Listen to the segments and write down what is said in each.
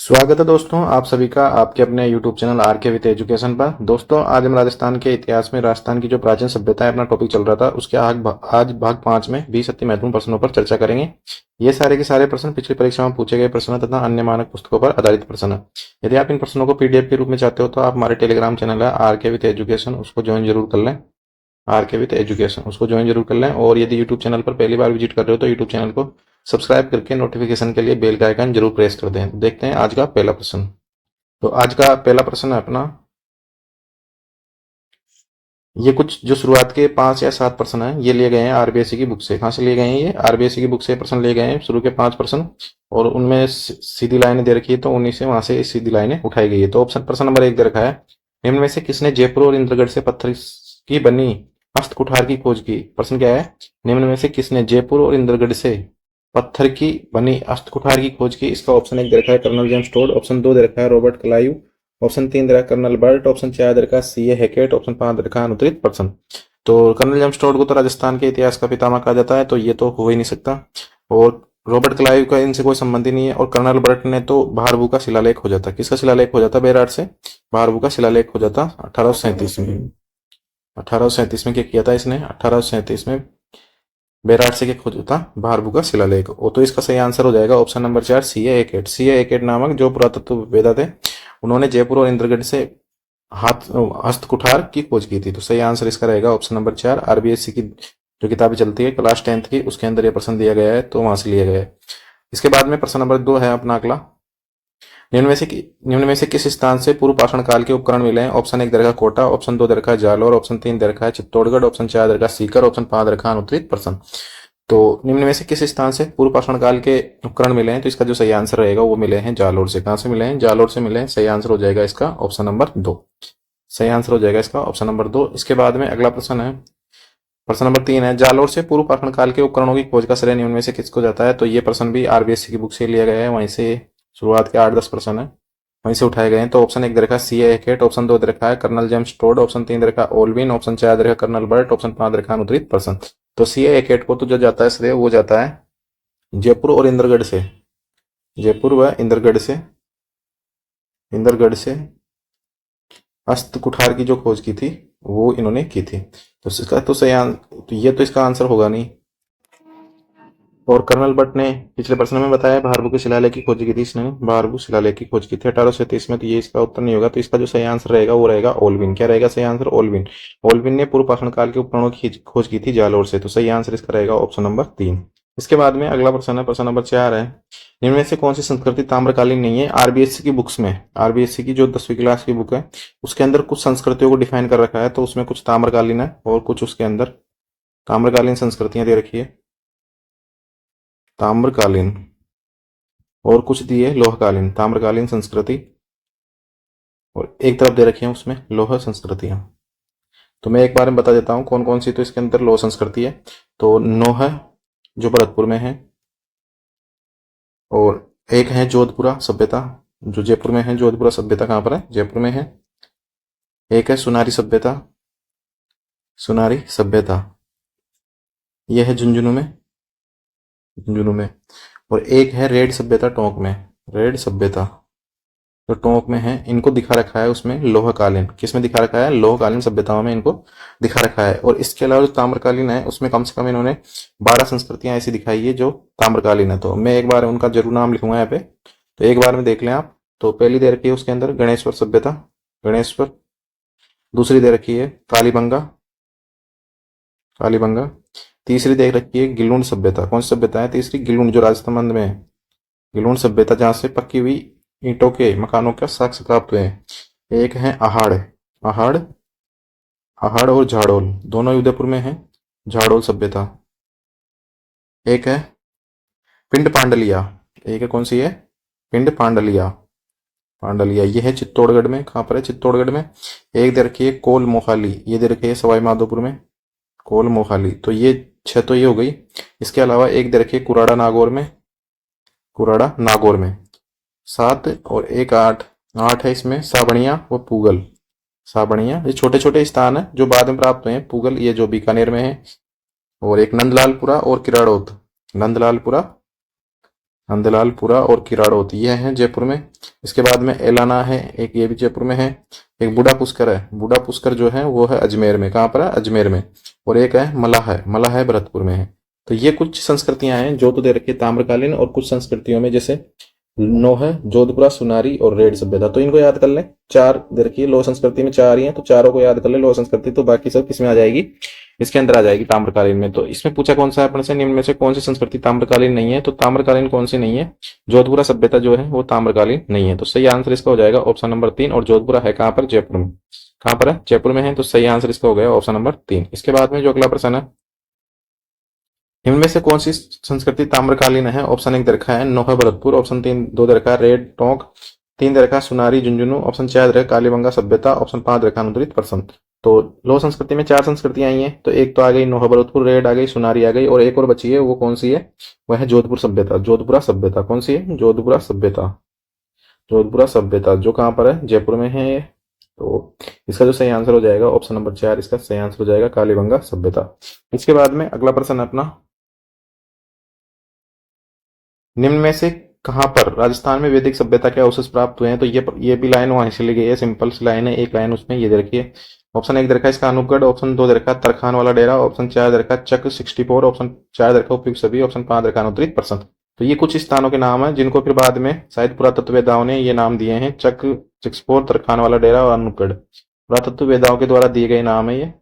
स्वागत है दोस्तों आप सभी का आपके अपने YouTube चैनल आर के विद एजुकेशन पर। दोस्तों आज हम राजस्थान के इतिहास में राजस्थान की जो प्राचीन सभ्यता है अपना टॉपिक चल रहा था उसके आज भाग 5 में 20 अति महत्वपूर्ण प्रश्नों पर चर्चा करेंगे। ये सारे के सारे प्रश्न पिछली परीक्षा में पूछे गए प्रश्न तथा अन्य मानक पुस्तकों पर आधारित प्रश्न है। यदि आप इन प्रश्नों को पीडीएफ के रूप में चाहते हो तो आप हमारे टेलीग्राम चैनल है आर के विद एजुकेशन उसको ज्वाइन जरूर कर लें। आर के विद एजुकेशन उसको ज्वाइन जरूर कर लें। और यदि यूट्यूब चैनल पर पहली बार विजिट कर रहे हो तो यूट्यूब चैनल को सब्सक्राइब करके नोटिफिकेशन के लिए बेल का आइकन जरूर प्रेस कर दें। देखते हैं आज का पहला प्रश्न। तो आज का पहला प्रश्न है अपना, ये कुछ जो शुरुआत के 5 या 7 प्रश्न हैं ये लिए गए हैं आरबीएससी की बुक से। कहाँ से लिए गए हैं? ये आरबीएससी की बुक से प्रश्न लिए गए हैं, शुरू के 5 प्रश्न, और उनमें सीधी लाइनें दे रखी है तो उन्हीं से वहां से सीधी लाइनें उठाई गई है। तो ऑप्शन प्रश्न नंबर 1 दे रखा है, निम्न में से किसने जयपुर और इंद्रगढ़ से पत्थर की बनी हस्त कुठार की खोज की? प्रश्न क्या है? निम्न में से किसने जयपुर और इंद्रगढ़ से पत्थर की बनी हस्त कुठार की खोज की? इसका ऑप्शन 1 दे रखा है कर्नल जेम्स टोड, ऑप्शन 2 दे रखा है रॉबर्ट क्लाइव, ऑप्शन 3 दे रखा है कर्नल बर्ट, ऑप्शन 4 दे रखा है सीए हैकेट, ऑप्शन 5 दे रखा है अनुत्तरित पर्सन। तो कर्नल जेम्स टोड को तो राजस्थान के इतिहास का पितामह कहा जाता है, तो ये तो हो ही नहीं सकता। और रॉबर्ट क्लाइव का इनसे कोई संबंध ही नहीं है। और कर्नल बर्ट ने तो भारभू का शिलालेख हो जाता, किसका शिलालेख हो जाता? बेराट से भारभू का शिलालेख हो जाता 1837 में। 1837 में क्या किया था इसने? 1837 में बेराट से क्या खोजा था? भारभू का शिलालेख। वो तो इसका सही आंसर हो जाएगा ऑप्शन नंबर 4 सीए हैकेट। सीए हैकेट नामक जो पुरातत्व वेदा थे उन्होंने जयपुर और इंद्रगढ़ से हाथ हस्त कुठार की खोज की थी। तो सही आंसर इसका रहेगा ऑप्शन नंबर 4। आरबीएससी की जो किताबें चलती है क्लास 10th की उसके अंदर ये प्रश्न दिया गया है तो वहां से लिया गया है। इसके बाद में प्रश्न नंबर 2 है अपना अगला, निम्न में से किस स्थान से पूर्व पाषाण काल के उपकरण मिले हैं? ऑप्शन 1 दे रखा कोटा, ऑप्शन 2 दे रखा है जालोर, ऑप्शन 3 दे रखा है चित्तौड़गढ़, ऑप्शन 4 दे रखा है सीकर, ऑप्शन 5 दे रखा है अनुत्तरित पर्सन। तो निम्न में से किस स्थान से पूर्व पाषाण काल के उपकरण मिले हैं? तो इसका जो सही आंसर रहेगा वो मिले हैं जालोर से। कहां से मिले हैं? जालोर से मिले हैं। सही आंसर हो जाएगा इसका ऑप्शन नंबर 2। सही आंसर हो जाएगा इसका ऑप्शन नंबर 2। इसके बाद में अगला प्रश्न है, प्रश्न नंबर 3 है, जालोर से पूर्व पाषाण काल के उपकरणों की खोज का श्रेय निम्न में से किसको जाता है? तो ये प्रश्न भी आरबीएससी की बुक से लिया गया है, वहीं से शुरुआत के 8-10 प्रश्न है वहीं से उठाए गए हैं। तो ऑप्शन 1 दे रखा है सीए हैकेट, ऑप्शन 2 दे रखा है कर्नल जेम्स टोड, ऑप्शन 3 दे रखा है ओल्विन, ऑप्शन 4 दे रखा है कर्नल बर्ट, ऑप्शन 5 दे रखा है अनुत्तरित पर्सन। तो सीए हैकेट को तो जो जाता है श्रेय वो जाता है जयपुर और इंद्रगढ़ से, जयपुर व इंद्रगढ़ से हस्त कुठार की जो खोज की थी वो इन्होंने की थी। तो इसका तो तो ये तो इसका आंसर होगा नहीं। और कर्नल बट ने पिछले प्रश्न में बताया भारभू के शिलालेख की खोज की थी, इसने भारभू शिलालेख की खोज की थी 1837 में। तो ये इसका उत्तर नहीं होगा। तो इसका जो सही आंसर रहेगा वो रहेगा ओल्विन। क्या रहेगा सही आंसर? ओल्विन। ओल्विन ने पूर्व पाषाण काल के उपकरणों की खोज की थी जालोर से। तो सही आंसर इसका रहेगा ऑप्शन नंबर 3। इसके बाद में अगला प्रश्न है, प्रश्न नंबर 4 है, निम्न में से कौन सी संस्कृति ताम्रकालीन नहीं है? आरबीएससी की बुक्स में, आरबीएससी की जो 10वीं क्लास की बुक है उसके अंदर कुछ संस्कृतियों को डिफाइन कर रखा है, तो उसमें कुछ ताम्रकालीन है और कुछ उसके अंदर ताम्रकालीन संस्कृतियां दे रखी है, ताम्रकालीन, और कुछ दिए लोहकालीन। ताम्रकालीन संस्कृति और एक तरफ दे रखी है उसमें लोह संस्कृतियां। तो मैं एक बार में बता देता हूं कौन कौन सी। तो इसके अंदर लोह संस्कृति है तो नोह जो भरतपुर में है, और एक है जोधपुरा सभ्यता जो जयपुर में है। जोधपुरा सभ्यता कहां पर है? जयपुर में है। एक है सुनारी सभ्यता, सुनारी सभ्यता यह है झुंझुनू में, झुंझुनू में। और एक है रेड सभ्यता टोंक में, रेड सभ्यता जो टोंक में है। इनको दिखा रखा है उसमें लोहकालीन। किस में दिखा रखा है? लोहकालीन सभ्यताओं में इनको दिखा रखा है। और इसके अलावा जो ताम्रकालीन है उसमें कम से कम इन्होंने 12 संस्कृतियां ऐसी दिखाई है जो ताम्रकालीन है। तो मैं एक बार उनका जरूर नाम लिखूंगा यहाँ पे, तो एक बार में देख लें आप। तो पहली दे रखी है उसके अंदर गणेश्वर सभ्यता, गणेश्वर। दूसरी दे रखी है कालीबंगा, कालीबंगा। तीसरी दे रखी है गिलुंड सभ्यता। कौन सी सभ्यता है तीसरी? गिलुंड जो राजसमंद में है, गिलुंड सभ्यता जहां से पक्की हुई ईंटों के मकानों का साक्ष्य प्राप्त हुए हैं। एक है आहड़, आहड़, आहड़ और झाड़ोल दोनों उदयपुर में है, झाड़ोल सभ्यता। एक है पिंड पांडलिया, एक है कौन सी है? पिंड पांडलिया, पांडलिया ये है चित्तौड़गढ़ में। कहां पर है? चित्तौड़गढ़ में। एक दे रखी है कोल मोहाली, ये दे रखी है सवाई माधोपुर में, कोल मोहाली। तो ये 6 तो ये हो गई। इसके अलावा एक दे रखी है कुराड़ा नागौर में, कुराड़ा नागौर में 7। और एक 8, 8 है इसमें साबणिया व पूगल, साबणिया। ये छोटे छोटे स्थान है जो बाद में प्राप्त हुए हैं। पूगल ये जो बीकानेर में है। और एक नंदलालपुरा और किराड़ोत, नंदलालपुरा नंदलालपुरा और किराड़ोत, ये है जयपुर में। इसके बाद में एलाना है एक, ये भी जयपुर में है। एक बूढ़ा पुष्कर है, बूढ़ा पुष्कर जो है वो है अजमेर में। कहाँ पर है? अजमेर में। और एक है मलाह है, मलाह है भरतपुर में है। तो ये कुछ संस्कृतियां हैं जो तो दे रखी है ताम्रकालीन, और कुछ संस्कृतियों में जैसे नोह, जोधपुरा, सुनारी और रेड सभ्यता, तो इनको याद कर लें। चार दे रखी है लोह संस्कृति में, चार ही है तो चारों को याद कर ले लोह संस्कृति, तो बाकी सब किसमें आ जाएगी? इसके अंदर आ जाएगी ताम्रकालीन में। तो इसमें पूछा कौन सा है अपने से, निम्न में से कौन सी संस्कृति ताम्रकालीन नहीं है? तो ताम्रकालीन कौन सी नहीं है? जोधपुरा सभ्यता जो है वो ताम्रकालीन नहीं है। तो सही आंसर इसका हो जाएगा ऑप्शन नंबर 3। और जोधपुरा है कहाँ पर? जयपुर में। कहाँ पर है? जयपुर में है। तो सही आंसर इसका हो गया ऑप्शन नंबर 3। इसके बाद में जो अगला प्रश्न है, इनमें से कौन सी संस्कृति ताम्रकालीन है? ऑप्शन 1 दे रखा है नौहा भरतपुर, ऑप्शन 3 2 दे रखा है रेड टोंक, 3 दे रखा है सुनारी झुंझुनू, ऑप्शन 4 दे रखा है कालीबंगा सभ्यता, ऑप्शन 5 दे रखा है अनुत्तरित पर्सन। तो लो संस्कृति में 4 संस्कृतियां आई हैं, तो एक तो आ गई नौहा भरतपुर, रेड आ गई, सुनारी आ गई, और एक और बची है, वो कौन सी है? वह है जोधपुर सभ्यता, जोधपुरा सभ्यता। कौन सी है? जोधपुरा सभ्यता। जोधपुरा सभ्यता जो कहाँ पर है? जयपुर में है ये। तो इसका जो सही आंसर हो जाएगा ऑप्शन नंबर 4, इसका सही आंसर हो जाएगा कालीबंगा सभ्यता। इसके बाद में अगला प्रश्न है अपना, निम्न में से कहां पर राजस्थान में वैदिक सभ्यता के अवशेष प्राप्त हुए हैं? तो ये भी लाइन वहीं से ली गई है, सिंपल सी लाइन है, एक लाइन उसमें ये दे रखी है। ऑप्शन 1 दे रखा है इसका अनूपगढ़, ऑप्शन 2 दे रखा है तरखान वाला डेरा, ऑप्शन 4 दे रखा है चक 64, ऑप्शन 4 दे रखा है उपयुक्त सभी, ऑप्शन 5 दे रखा है अनुत्तरित पर्सन। तो ये कुछ स्थानों के नाम है जिनको फिर बाद में शायद पुरातत्ववेदाओं ने ये नाम दिए हैं, चक 64, तरखान वाला डेरा और अनूपगढ़। पुरातत्ववेदाओं के द्वारा दिए गए नाम है ये।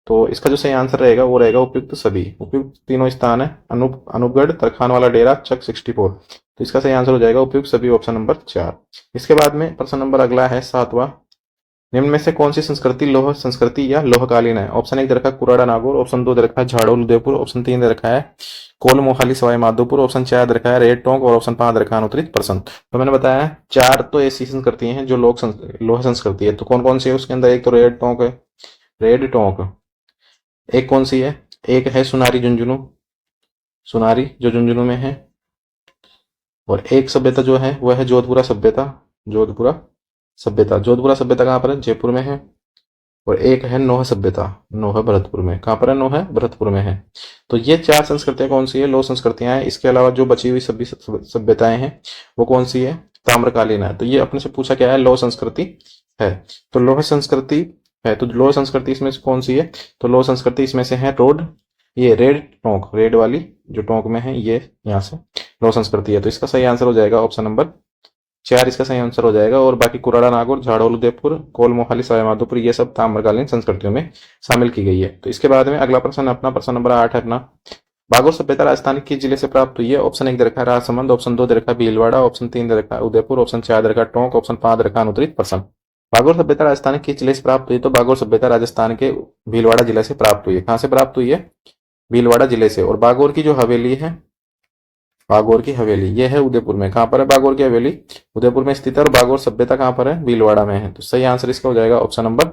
तो इसका जो सही आंसर रहेगा वो रहेगा उपयुक्त सभी। उपयुक्त तीनों स्थान है, अनूपगढ़, तरखान वाला डेरा, चक 64। तो इसका सही आंसर हो जाएगा उपयुक्त सभी, ऑप्शन नंबर 4। इसके बाद में प्रश्न नंबर अगला है 7वां, निम्न में से कौन सी संस्कृति लौह संस्कृति या लोहकालीन है? ऑप्शन 1 दे रखा है कुराड़ा नागौर, ऑप्शन 2 दे रखा है झाड़ोल उदयपुर, ऑप्शन 3 दे रखा है कोल मोहाली सवाई माधोपुर, ऑप्शन 4 दे रखा है रेड टोंक, और ऑप्शन 5 दे रखा है अनुत्तरित पर्सन। तो मैंने बताया 4 तो ऐसी संस्कृति हैं जो लोह संस्कृति है। तो कौन कौन सी है उसके अंदर? एक तो रेड टोंक है, रेड टोंक। एक कौन सी है? एक है सुनारी झुंझुनू, सुनारी जो झुंझुनू में है। और एक सभ्यता जो है वह है जोधपुरा सभ्यता, जोधपुरा सभ्यता। जोधपुरा सभ्यता कहाँ पर है? जयपुर में है। और एक है नौह सभ्यता, नौह भरतपुर में। कहाँ पर है? नौह भरतपुर में है। तो ये 4 संस्कृतियां कौन सी है? लौह संस्कृतियां हैं। इसके अलावा जो बची हुई सभी सभ्यताएं हैं वो कौन सी है? ताम्रकालीन है। तो ये अपने से पूछा क्या है? लौह संस्कृति है। तो लौह संस्कृति है, तो लौह संस्कृति इसमें से कौन सी है? तो लौह संस्कृति इसमें से है ये रेड टोंक, रेड वाली जो टोंक में है, ये यहाँ से लौह संस्कृति है। तो इसका सही आंसर हो जाएगा ऑप्शन नंबर 4, इसका सही आंसर हो जाएगा। और बाकी कुराड़ा नागौर, झाड़ोल उदयपुर, कोल मोहाली सवाई माधोपुर, ये सब ताम्रकालीन संस्कृतियों में शामिल की गई है। तो इसके बाद में अगला प्रश्न अपना प्रश्न नंबर 8 है अपना, बागोर सभ्यता राजस्थान किस जिले से प्राप्त हुई है? ऑप्शन 1 दे रखा है राजसमंद, ऑप्शन 2 दे रखा है भीलवाड़ा, ऑप्शन 3 दे रखा है उदयपुर, ऑप्शन 4 दे रखा है टोंक, ऑप्शन 5 दे रखा है अनुत्तरित पर्सन। बागोर सभ्यता राजस्थान के किस जिले से प्राप्त हुई? तो बागोर सभ्यता राजस्थान के भीलवाड़ा जिले से प्राप्त हुई है। कहां से प्राप्त हुई है? भीलवाड़ा जिले से। और बागोर की जो हवेली है, बागोर की हवेली ये है उदयपुर में। कहां पर है बागोर की हवेली? उदयपुर में स्थित है। और बागोर सभ्यता कहां पर है? भीलवाड़ा में है। तो सही आंसर इसका हो जाएगा ऑप्शन नंबर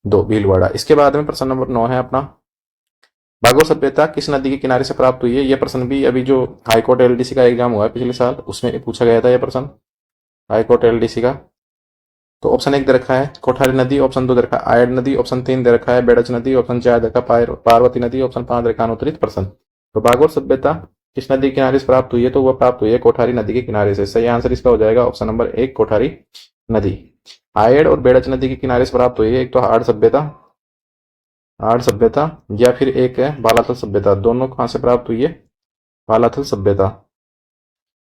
2, भीलवाड़ा। इसके बाद में प्रश्न नंबर 9 है अपना, बागोर सभ्यता किस नदी के किनारे से प्राप्त हुई है? यह प्रश्न भी अभी जो हाईकोर्ट एलडीसी का एग्जाम हुआ है पिछले साल, उसमें पूछा गया था यह प्रश्न, हाईकोर्ट एलडीसी का। तो ऑप्शन 1 दे रखा है कोठारी नदी, ऑप्शन 2 दे रखा है आयड नदी, ऑप्शन 3 दे रखा है बेड़च नदी, ऑप्शन 4 दे रखा है पार्वती नदी, ऑप्शन 5 दे रखा है अनुत्तरित पर्सन। तो बागोर सभ्यता किस नदी के किनारे से प्राप्त हुई है? तो वह प्राप्त हुई है कोठारी नदी के किनारे से। सही आंसर इसका हो जाएगा ऑप्शन नंबर 1, कोठारी नदी। आयड और बेड़च नदी के किनारे से प्राप्त हुई है एक तो आड़ सभ्यता, आड़ सभ्यता, या फिर एक है बालाथल सभ्यता। दोनों कहां से प्राप्त हुई है? बालाथल सभ्यता।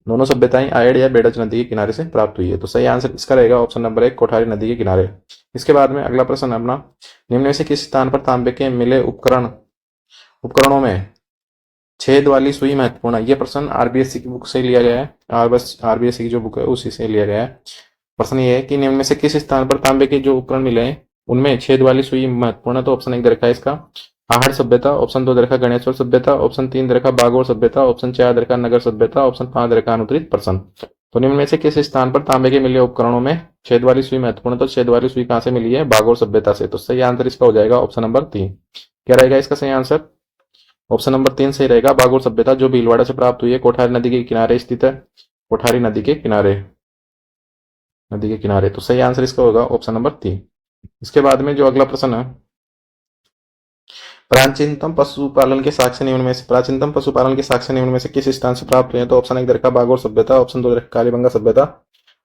दोनों सभ्यताएं आयड या बेड़च नदी के किनारे से प्राप्त हुई है। तो सही आंसर इसका रहेगा ऑप्शन नंबर 1, कोठारी नदी के किनारे। इसके बाद में अगला प्रश्न अपना, निम्न में से किस स्थान पर तांबे के मिले उपकरणों में छेद वाली सुई महत्वपूर्ण है? यह प्रश्न आरबीएससी की बुक से लिया गया है। आरबीएससी की जो बुक है उसी से लिया गया है। प्रश्न ये है कि निम्न में से किस स्थान पर तांबे के जो उपकरण मिले हैं उनमें छेद वाली सुई महत्वपूर्ण है? तो ऑप्शन 1 दे रखा है इसका आहड़ सभ्यता, ऑप्शन 2 दे रखा गणेश्वर सभ्यता, ऑप्शन 3 दे रखा बागोर सभ्यता, ऑप्शन 4 दे रखा नगर सभ्यता, ऑप्शन 5 दे रखा अनुत्तरित पर्सन। तो निम्न में से किस स्थान पर तांबे के मिले उपकरणों में छेद वाली सुई महत्वपूर्ण है? तो छेद वाली सुई कहां से मिली है? बागोर सभ्यता से। तो सही आंसर इसका हो जाएगा ऑप्शन नंबर 3। क्या रहेगा इसका सही आंसर? ऑप्शन नंबर 3 सही रहेगा, बागोर सभ्यता जो भीलवाड़ा से प्राप्त हुई है, कोठारी नदी के किनारे स्थित है। कोठारी नदी के किनारे, नदी के किनारे। तो सही आंसर इसका होगा ऑप्शन नंबर 3। इसके बाद में जो अगला प्रश्न है, प्राचीनतम पशुपालन के साक्ष्य निम्न में से प्राचीनतम पशुपालन के साक्ष्य निम्न में से किस स्थान से प्राप्त हुए हैं? तो ऑप्शन 1 देखा बागोर सभ्यता, ऑप्शन 2 देखा कालीबंगा सभ्यता,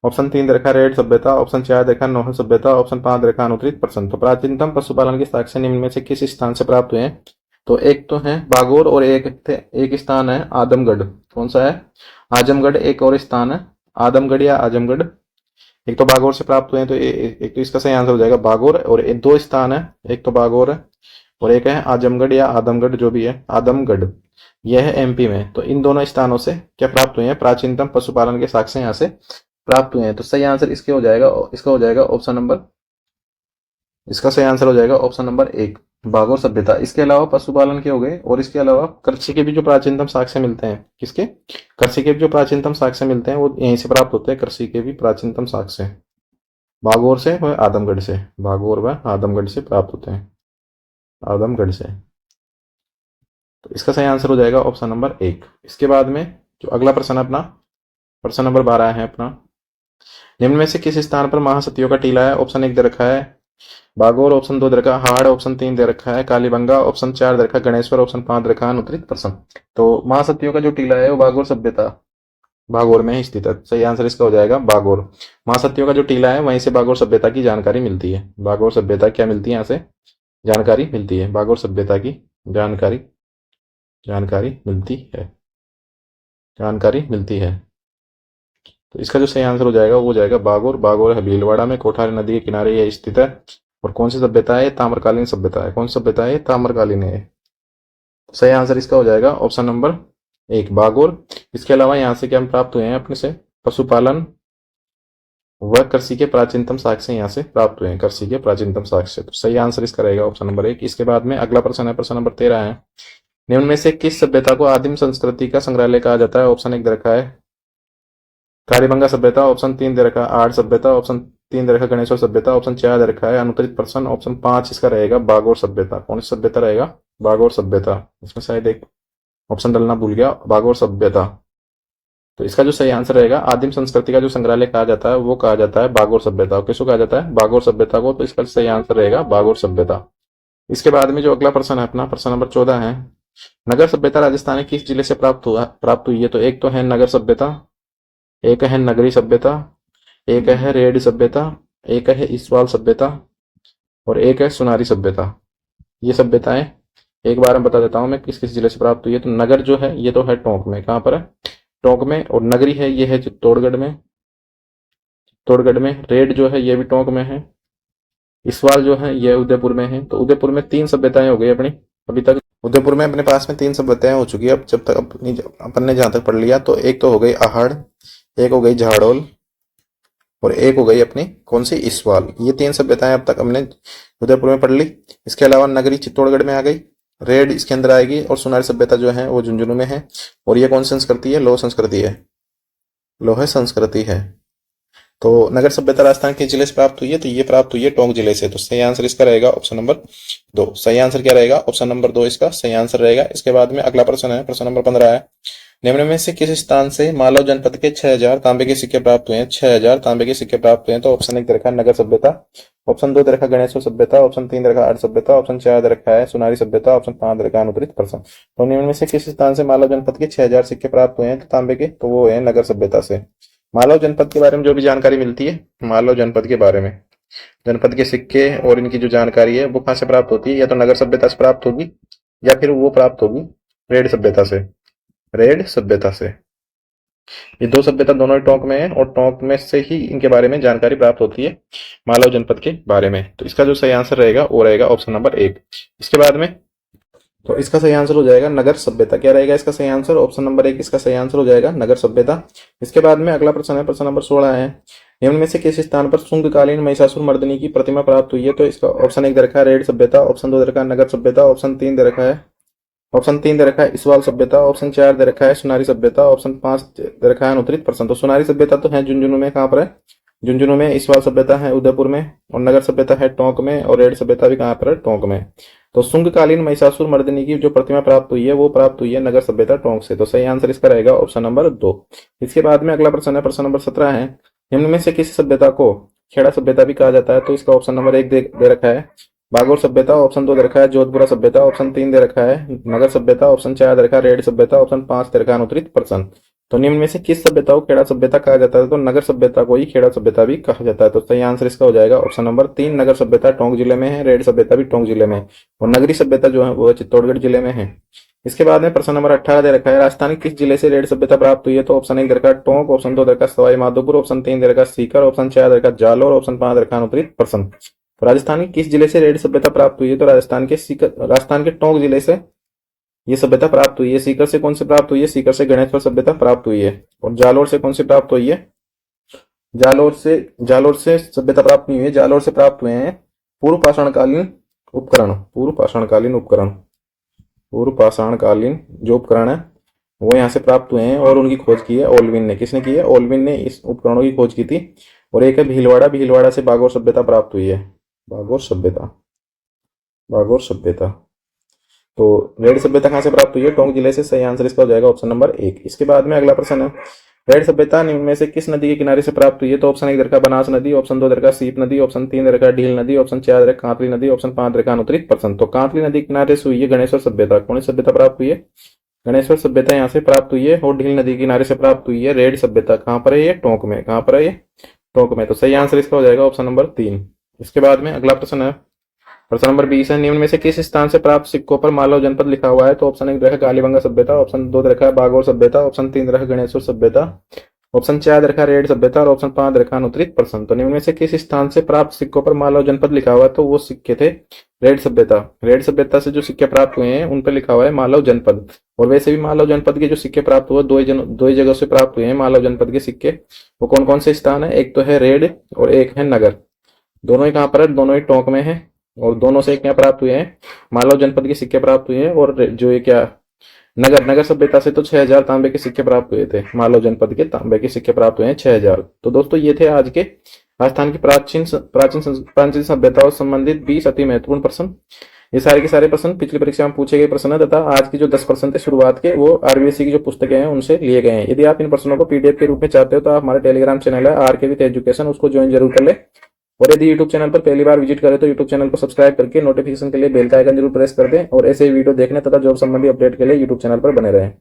ऑप्शन 3 देखा रेड सभ्यता, ऑप्शन 4 देखा नौह सभ्यता, ऑप्शन 5 देखा अनुत्तरित प्रश्न। तो प्राचीनतम पशुपालन के साक्ष्य निम्न में से किस स्थान से प्राप्त हुए हैं? तो एक तो है बागोर और एक स्थान है आदमगढ़। कौन सा है? आजमगढ़। एक और स्थान है आदमगढ़ या आजमगढ़। एक तो बागोर से प्राप्त हुए हैं, तो एक तो इसका सही आंसर हो जाएगा बागोर। और दो स्थान है, एक तो बागोर है और एक है आजमगढ़ या आदमगढ़, जो भी है आदमगढ़। यह है एमपी में। तो इन दोनों स्थानों से क्या प्राप्त हुए हैं? प्राचीनतम पशुपालन के साक्ष्य यहाँ से प्राप्त हुए हैं। तो सही आंसर इसके हो जाएगा, इसका हो जाएगा ऑप्शन नंबर, इसका सही आंसर हो जाएगा ऑप्शन नंबर 1 बागोर सभ्यता। इसके अलावा पशुपालन के हो गए और इसके अलावा कृषि के भी जो प्राचीनतम साक्ष्य मिलते हैं, किसके? कृषि के भी जो प्राचीनतम साक्ष्य मिलते हैं वो यहीं से प्राप्त होते हैं। कृषि के भी प्राचीनतम साक्ष्य बागोर से व आदमगढ़ से, बागोर व आदमगढ़ से प्राप्त होते हैं, आदमगढ़ से। तो इसका सही आंसर हो जाएगा ऑप्शन नंबर 1। इसके बाद में जो अगला प्रश्न अपना प्रश्न नंबर 12 है अपना, निम्न में से किस स्थान पर महासतियों का टीला है? ऑप्शन 1 दे रखा है बागोर, ऑप्शन 2 दे रखा है हाड़, ऑप्शन 3 दे रखा है कालीबंगा, ऑप्शन 4 दे रखा है गणेश्वर, ऑप्शन 5 दे रखा है अनुत्तरित प्रश्न। तो महासतियों का जो टीला है वो बागोर सभ्यता, बागोर में ही स्थित है। सही आंसर इसका हो जाएगा बागोर। महासतियों का जो टीला है वहीं से बागोर सभ्यता की जानकारी मिलती है। बागोर सभ्यता क्या मिलती है? यहाँ से जानकारी मिलती है, बागोर सभ्यता की जानकारी जानकारी मिलती है, जानकारी मिलती है। तो इसका जो सही आंसर हो जाएगा वो हो जाएगा बागोर। बागोर है भीलवाड़ा में, कोठारी नदी के किनारे ये स्थित है। और कौन सी सभ्यता है? ताम्रकालीन सभ्यता है। कौन सी सभ्यता है? ताम्रकालीन है। तो सही आंसर इसका हो जाएगा ऑप्शन नंबर 1 बागोर। इसके अलावा यहाँ से क्या प्राप्त हुए हैं अपने से? पशुपालन व कृषि के प्राचीनतम साक्ष्य यहाँ से प्राप्त हुए हैं, कृषि के प्राचीनतम साक्ष्य। तो सही आंसर इसका रहेगा ऑप्शन नंबर 1। इसके बाद में अगला प्रश्न है प्रश्न नंबर 13 है, निम्न में से किस सभ्यता को आदिम संस्कृति का संग्रहालय कहा जाता है? ऑप्शन 1 दे रखा है कालीबंगा सभ्यता, ऑप्शन 3 दे रखा है आर्य सभ्यता, ऑप्शन 3 दे रखा है गणेश्वर सभ्यता, ऑप्शन 4 दे रखा है अनुत्तरित प्रश्न, ऑप्शन 5 इसका रहेगा बागोर सभ्यता। कौन सी सभ्यता रहेगा? बागोर सभ्यता। इसमें शायद एक ऑप्शन डालना भूल गया, बागोर सभ्यता। तो इसका जो सही आंसर रहेगा आदिम संस्कृति का जो संग्रहालय कहा जाता है वो कहा जाता है बागोर सभ्यता। किसको कहा जाता है? बागोर सभ्यता को। तो इसका सही आंसर रहेगा बागोर सभ्यता। इसके बाद में जो अगला प्रश्न है अपना प्रश्न नंबर 14 है, नगर सभ्यता राजस्थान के किस जिले से प्राप्त हुई है? तो एक तो है नगर सभ्यता, एक है नगरी सभ्यता, एक है रेड सभ्यता, एक है इस्वाल सभ्यता और एक है सुनारी सभ्यता। ये सभ्यताएं एक बार में बता देता हूं मैं किस किस जिले से प्राप्त हुई है। तो नगर जो है ये तो है टोंक में, कहां पर है? टोंक में। और नगरी है ये है चित्तौड़गढ़ में, चित्तौड़गढ़ में। रेड जो है ये भी टोंक में है। इस्वाल जो है ये उदयपुर में है। तो उदयपुर में 3 सभ्यताएं हो गई अपनी अभी तक। उदयपुर में अपने पास में 3 सभ्यताएं हो चुकी है। अब जब तक अपन ने जहां तक पढ़ लिया, तो एक तो हो गई आहड़, एक हो गई झाड़ोल और एक हो गई अपनी कौन सी? इस्वाल। ये 3 सभ्यताएं अब तक हमने उदयपुर में पढ़ ली। इसके अलावा नगरी चित्तौड़गढ़ में आ गई, रेड इसके अंदर आएगी और सुनारी सभ्यता जो है वो झुंझुनू में है। और ये कौन सी संस्कृति है? लोह संस्कृति है, लोह संस्कृति है। तो नगर सभ्यता राजस्थान के जिले से प्राप्त हुई है, तो ये प्राप्त हुई है टोंक जिले से। तो सही आंसर इसका रहेगा ऑप्शन नंबर 2। सही आंसर क्या रहेगा? ऑप्शन नंबर 2 इसका सही आंसर रहेगा। इसके बाद में अगला प्रश्न है प्रश्न नंबर 15 है, निम्न में से किस स्थान से मालव जनपद के 6000 तांबे के सिक्के प्राप्त हुए हैं? 6000 तांबे के सिक्के प्राप्त हुए हैं। तो ऑप्शन 1 दे रखा है नगर सभ्यता, ऑप्शन 2 दे रखा है गणेश्वर सभ्यता, ऑप्शन 3 दे रखा है आर्य सभ्यता, ऑप्शन 4 दे रखा है सुनारी सभ्यता, ऑप्शन 5 दे रखा है अनुत्तरित प्रश्न। तो निम्न में से किस स्थान से मालव जनपद के 6000 सिक्के प्राप्त हुए हैं तो तांबे के? तो वो है नगर सभ्यता से। मालव जनपद के बारे में जो भी जानकारी मिलती है, मालव जनपद के बारे में, जनपद के सिक्के और इनकी जो जानकारी है वो कहां से प्राप्त होती है? या तो नगर सभ्यता से प्राप्त होगी या फिर वो प्राप्त होगी रेड सभ्यता से, रेड सभ्यता से। ये 2 सभ्यता दोनों ही टोंक में है और टोंक में से ही इनके बारे में जानकारी प्राप्त होती है, मालव जनपद के बारे में। तो इसका जो सही आंसर रहेगा वो रहेगा ऑप्शन नंबर 1। इसके बाद में तो इसका सही आंसर हो जाएगा नगर सभ्यता। क्या रहेगा इसका सही आंसर? ऑप्शन नंबर 1 इसका सही आंसर हो जाएगा नगर सभ्यता। इसके बाद में अगला प्रश्न है प्रश्न नंबर 16 है, निम्न में से किस स्थान पर शुंगकालीन महिषासुर मर्दिनी की प्रतिमा प्राप्त हुई है? तो इसका ऑप्शन 1 दे रखा है रेड सभ्यता, ऑप्शन 2 दे रखा है नगर सभ्यता, ऑप्शन 3 दे रखा है इस्वाल सभ्यता, ऑप्शन 4 दे रखा है सुनारी सभ्यता, ऑप्शन 5 दे रखा है अनुत्तरित प्रश्न। तो सुनारी सभ्यता तो है झुंझुनू में, कहां पर है? झुंझुनू में। इस्वाल सभ्यता है उदयपुर में और नगर सभ्यता है टोंक में और रेड सभ्यता भी कहां पर है? टोंक में। तो शुंगकालीन महिषासुर मर्दिनी की जो प्रतिमा प्राप्त हुई है वो प्राप्त हुई है नगर सभ्यता टोंक से। तो सही आंसर इसका रहेगा ऑप्शन नंबर 2। इसके बाद में अगला प्रश्न है प्रश्न नंबर 17 है, निम्न में से किसी सभ्यता को खेड़ा सभ्यता भी कहा जाता है? तो इसका ऑप्शन नंबर 1 दे रखा है बागोर सभ्यता ऑप्शन 2 दे रखा है, जोधपुरा सभ्यता ऑप्शन 3 दे रखा है, नगर सभ्यता ऑप्शन 4 दे रखा है, रेड सभ्यता ऑप्शन 5 दे रखा है, अनुत्तरित प्रश्न। तो निम्न में से किस सभ्यता को खेड़ा सभ्यता कहा जाता है? तो नगर सभ्यता को ही खेड़ा सभ्यता भी कहा जाता है। तो सही आंसर इसका हो जाएगा ऑप्शन नंबर 3, नगर सभ्यता टोंक जिले में है, रेड सभ्यता भी टोंक जिले में है, और नगरी सभ्यता जो है वो चित्तौड़गढ़ जिले में है। इसके बाद में प्रश्न नंबर 18 दे रखा है, राजस्थान किस जिले से रेड सभ्यता प्राप्त हुई है? तो ऑप्शन 1 दे रखा है टोंक, ऑप्शन 2 दे रखा है सवाई माधोपुर, ऑप्शन 3 दे रखा है सीकर, ऑप्शन 4 दे रखा है जालोर, ऑप्शन 5 दे रखा है अनुत्तरित प्रश्न। तो राजस्थान के किस जिले से रेड सभ्यता प्राप्त हुई है? तो राजस्थान के टोंक जिले से ये सभ्यता प्राप्त हुई है। सीकर से कौन से प्राप्त हुई है? सीकर से गणेश्वर सभ्यता प्राप्त हुई है। और जालोर से कौन सी प्राप्त हुई है? जालोर से सभ्यता प्राप्त नहीं हुई है, जालोर से प्राप्त हुए हैं पूर्व पाषाणकालीन उपकरण। पूर्व पाषाणकालीन जो उपकरण है वो यहाँ से प्राप्त हुए हैं, और उनकी खोज की है ओल्विन ने। किसने की है? ओल्विन ने इस उपकरणों की खोज की थी। और एक है भीलवाड़ा से बागोर सभ्यता प्राप्त हुई है। बागोर सभ्यता। तो रेड सभ्यता कहां से प्राप्त हुई है? टोंक जिले से। सही आंसर इसका हो जाएगा ऑप्शन नंबर 1। इसके बाद में अगला प्रश्न है, रेड सभ्यता निम्न में से किस नदी के किनारे से प्राप्त हुई है? तो ऑप्शन 1 दे रखा बनास नदी, ऑप्शन 2 दे रखा सीप नदी, ऑप्शन 3 दे रखा ढील नदी, ऑप्शन 4 दे रखा कांतली नदी, ऑप्शन 5 दे रखा अनुत्तरित प्रश्न। तो कांतली नदी के किनारे से हुई है गणेश्वर सभ्यता। कौन सी सभ्यता प्राप्त हुई है? गणेश्वर सभ्यता यहाँ से प्राप्त हुई है। और ढील नदी के किनारे से प्राप्त हुई है रेड सभ्यता। कहां पर है ये? टोंक में। कहां पर है ये? टोंक में। तो सही आंसर इसका हो जाएगा ऑप्शन नंबर 3। इसके बाद में अगला प्रश्न है, प्रश्न नंबर 20 है, निम्न में से किस स्थान से प्राप्त सिक्कों पर मालव जनपद लिखा हुआ है? तो ऑप्शन 1 रखा कालीबंगा सभ्यता, ऑप्शन 2 रखा बागोर सभ्यता, ऑप्शन 3 रखा गणेश्वर सभ्यता, ऑप्शन 4 रखा रेड सभ्यता, और ऑप्शन 5 रखा अनुत्तरित प्रश्न। तो निम्न में से किस स्थान से प्राप्त सिक्कों पर मालव जनपद लिखा हुआ है? तो वो सिक्के थे रेड सभ्यता। रेड सभ्यता से जो सिक्के प्राप्त हुए हैं उन पर लिखा हुआ है मालव जनपद। और वैसे भी मालव जनपद के जो सिक्के प्राप्त हुए दो ही जगह से प्राप्त हुए हैं मालव जनपद के सिक्के। वो कौन कौन से स्थान है? एक तो है रेड और एक है नगर। दोनों ही कहां पर है? दोनों ही टोंक में है। और दोनों से क्या प्राप्त हुए हैं? मालव जनपद के सिक्के प्राप्त हुए हैं। और जो ये क्या नगर सभ्यता से तो 6000 तांबे के सिक्के प्राप्त हुए थे। मालव जनपद के तांबे के सिक्के प्राप्त हुए हैं 6000। तो दोस्तों ये थे आज के राजस्थान की प्राचीन सभ्यताओं से संबंधित 20 अति महत्वपूर्ण प्रश्न। ये सारे के सारे प्रश्न पिछली परीक्षा में पूछे गए प्रश्न है, तथा आज की जो 10 प्रश्न थे शुरुआत के वो आरबीएससी की जो पुस्तकें हैं उनसे लिए गए हैं। यदि आप इन प्रश्नों को पीडीएफ के रूप में चाहते हो तो आप हमारे टेलीग्राम चैनल है आर के विथ एजुकेशन, उसको ज्वाइन जरूर कर ले। और यदि यूट्यूब चैनल पर पहली बार विजिट करें तो यूट्यूब चैनल को सब्सक्राइब करके नोटिफिकेशन के लिए बेल का आइकन जरूर प्रेस कर दें, और ऐसे वीडियो देखने तथा जॉब संबंधी अपडेट के लिए यूट्यूब चैनल पर बने रहें।